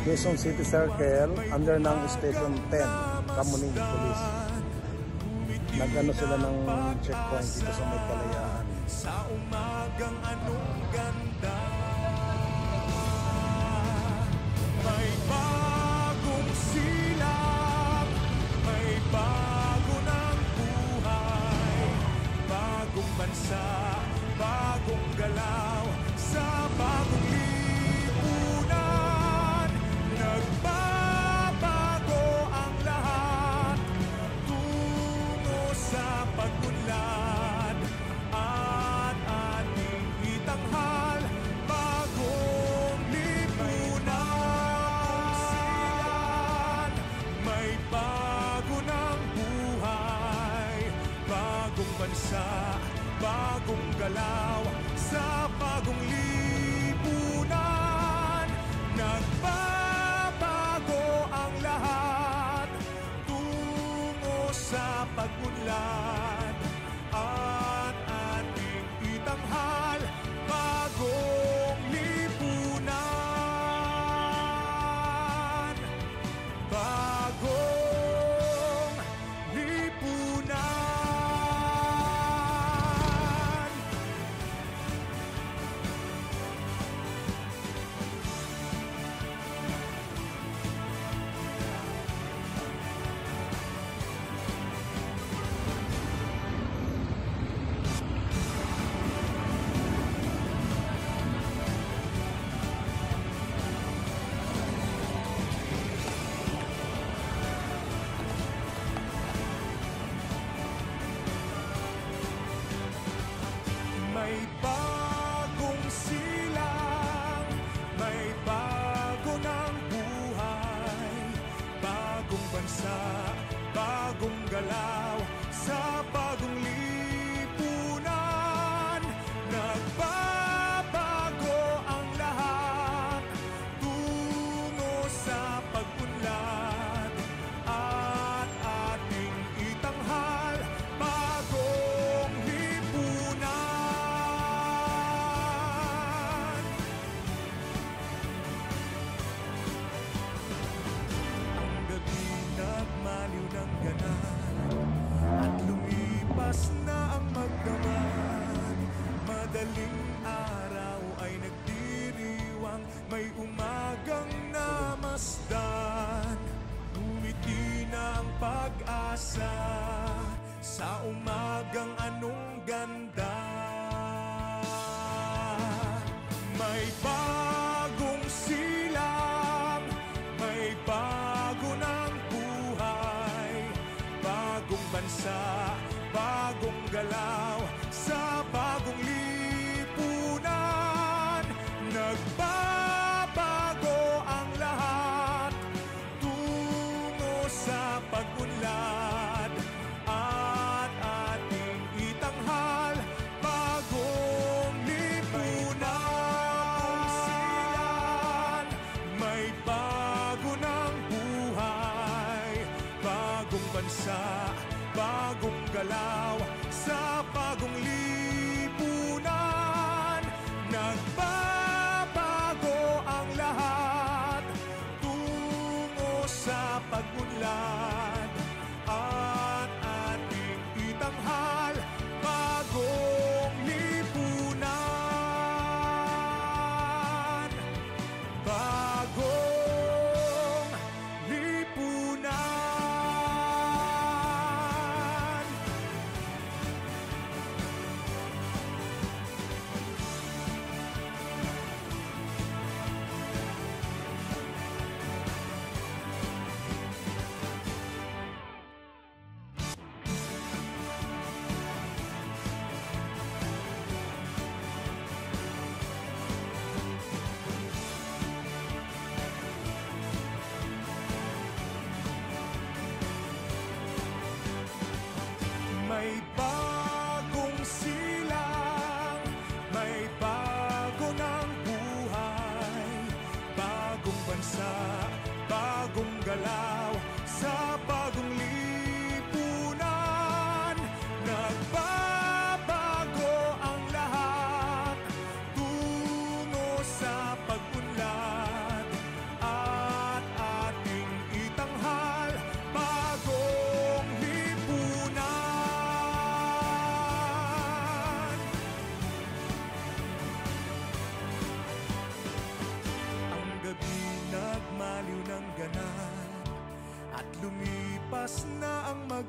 Quezon City Circle, under ng Station 10, Kamuning Police. Nag-ano sila ng checkpoint dito sa may Kalayaan. Sa umagang anong ganda, may bagong silang, may bago ng buhay, bagong bansa, bagong galaw, sa bagong lipunan. Nagbabago ang lahat tungo sa pag-unlad at ating itanghal bagong lipunan. May bago ng buhay, bagong bansa, bagong galaw, sa bagong lipunan. Nagbabago ang lahat tungo sa pag-unlad at ating itanghal bagong lipunan. Bagong lipunan. May bagong silang, may bago ng buhay, bagong bansa, bagong galaw, sa bagong lipunan. Nagbabago ang lahat tungo sa pag-unlad at ating itanghal bagong lipunan. Nagmaliw ng ganan at lumipas na ang magdamag. Madaling araw ay nagdiriwang, may umagang namasdan. Ngumiti na ang pag-asa sa umagang anong ganda. May bagong silang, may bago ng buhay, bagong bansa, bagong galaw, sa bagong lipunan. Nagbabago ang lahat tungo sa pag-unlad at ating itanghal bagong lipunan. May bago ng buhay, bagong bansa, bagong galaw, sa bagong lipunan. Nagbabago ang lahat tungo sa pag-unlad at ating itanghal bagong lipunan. Bagong lipunan.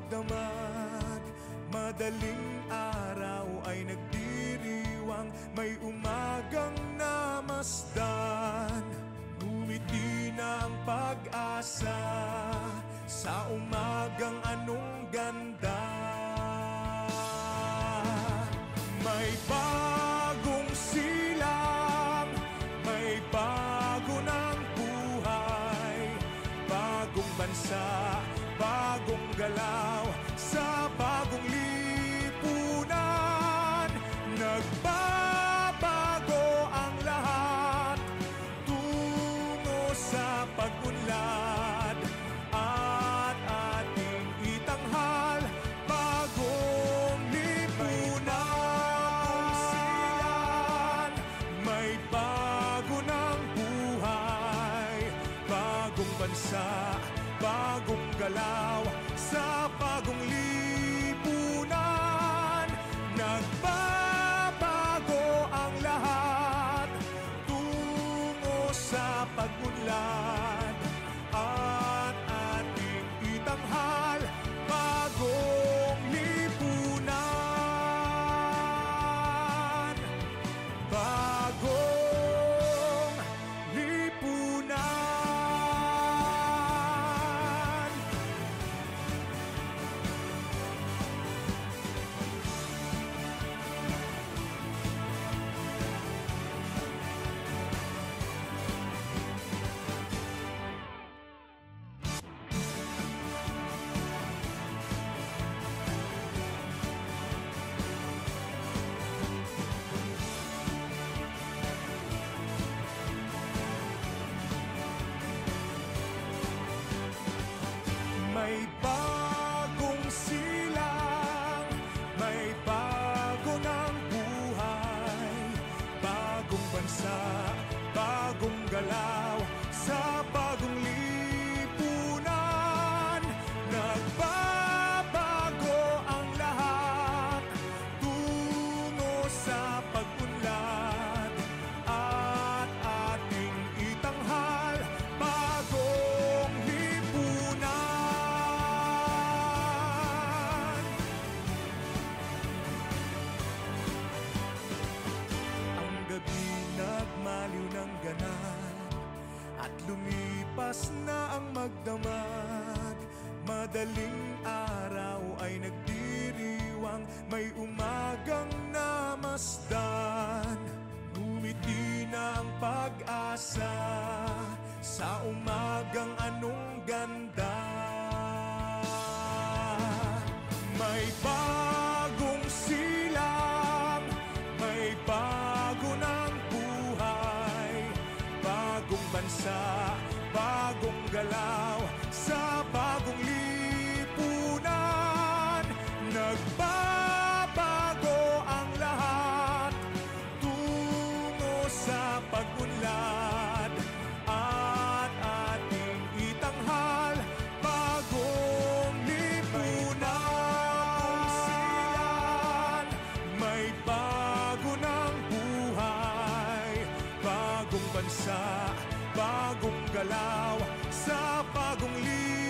magdamag, madaling araw ay nagdiriwang, may umagang namasdan. Ngumiti na ang pag-asa sa umagang anong ganda. May bagong silang, may bago ng buhay, bagong bansa, bagong galaw, sa bagong lipunan. Nagbabago ang lahat tungo sa pag-unlad, at ating itanghal bagong lipunan. May bago ng buhay, bagong bansa, bagong galaw, sa bagong lipunan. Nagbabago ang lahat tungo sa pag-unlad, at ating itanghal bagong lipunan. Bagong lipunan. May bagong silang, may bago ng buhay, bagong bansa, bagong galaw, sa bagong lipunan. Nagbabago ang lahat tungo sa pag-unlad, at ating itanghal bagong lipunan. Nagmaliw ng ganap, at lumipas na ang magdamag, madaling araw ay nagdiriwang, may umagang namasdan. Ngumiti na ang pag-asa sa umagang anong ganda. May bagong silang, may bago ng buhay, bagong bansa, bagong galaw, sa bagong lipunan. Nagbabago ang lahat tungo sa pag-unlad, at ating itanghal bagong lipunan. May bago ng buhay, bagong bansa, bagong galaw, sa bagong lipunan.